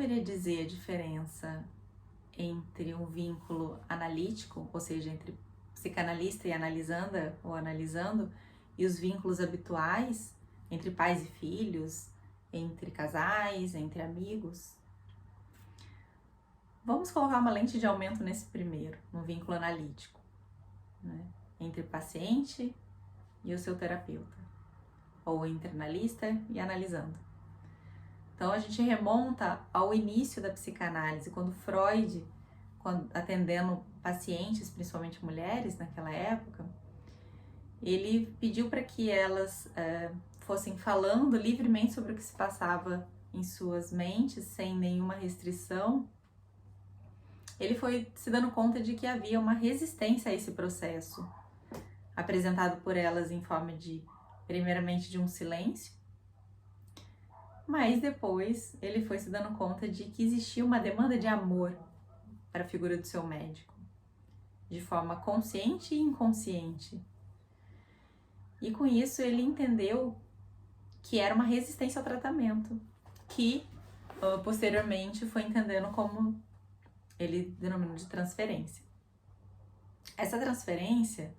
saberia dizer a diferença entre um vínculo analítico, ou seja, entre psicanalista e analisanda ou analisando, e os vínculos habituais entre pais e filhos, entre casais, entre amigos. Vamos colocar uma lente de aumento nesse primeiro, no vínculo analítico, né? Entre o paciente e o seu terapeuta, ou entre analista e analisando. Então a gente remonta ao início da psicanálise, quando Freud, atendendo pacientes, principalmente mulheres naquela época, ele pediu para que elas fossem falando livremente sobre o que se passava em suas mentes, sem nenhuma restrição. Ele foi se dando conta de que havia uma resistência a esse processo, apresentado por elas em forma primeiramente de um silêncio, mas depois ele foi se dando conta de que existia uma demanda de amor para a figura do seu médico, de forma consciente e inconsciente. E com isso ele entendeu que era uma resistência ao tratamento, que posteriormente foi entendendo como ele denominou de transferência. Essa transferência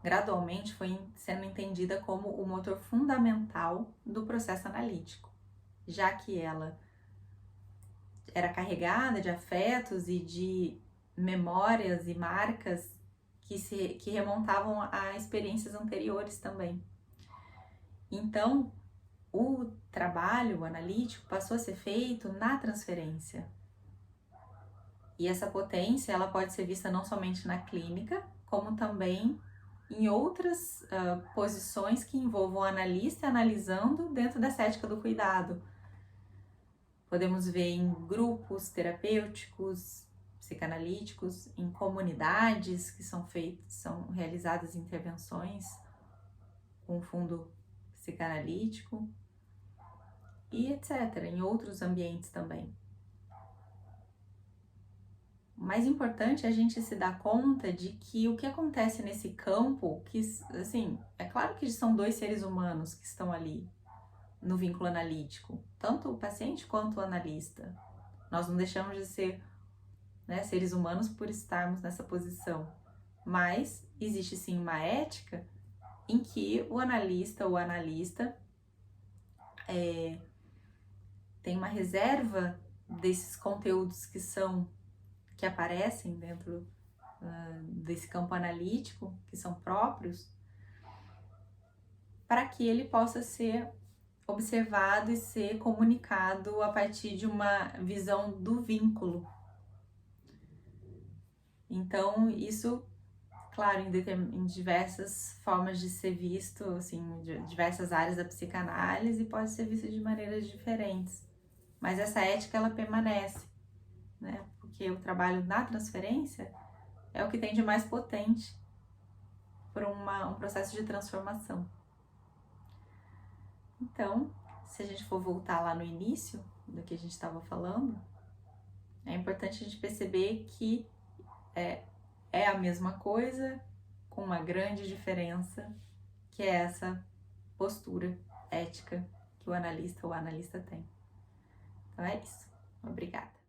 gradualmente foi sendo entendida como o motor fundamental do processo analítico, já que ela era carregada de afetos e de memórias e marcas que remontavam a experiências anteriores também. Então, o trabalho analítico passou a ser feito na transferência. E essa potência, ela pode ser vista não somente na clínica, como também em outras posições que envolvam o analista analisando dentro dessa ética do cuidado. Podemos ver em grupos terapêuticos, psicanalíticos, em comunidades que são realizadas intervenções com fundo psicanalítico e etc., em outros ambientes também. O mais importante é a gente se dar conta de que o que acontece nesse campo, que, assim, é claro que são dois seres humanos que estão ali no vínculo analítico, tanto o paciente quanto o analista. Nós não deixamos de ser, né, seres humanos por estarmos nessa posição, mas existe sim uma ética em que o analista ou analista tem uma reserva desses conteúdos que aparecem dentro desse campo analítico, que são próprios, para que ele possa ser observado e ser comunicado a partir de uma visão do vínculo. Então, isso, claro, em diversas formas de ser visto, assim, de diversas áreas da psicanálise, pode ser visto de maneiras diferentes. Mas essa ética, ela permanece, né? Porque o trabalho na transferência é o que tem de mais potente para um processo de transformação. Então, se a gente for voltar lá no início do que a gente estava falando, é importante a gente perceber que é a mesma coisa, com uma grande diferença, que é essa postura ética que o analista ou a analista tem. Então é isso. Obrigada.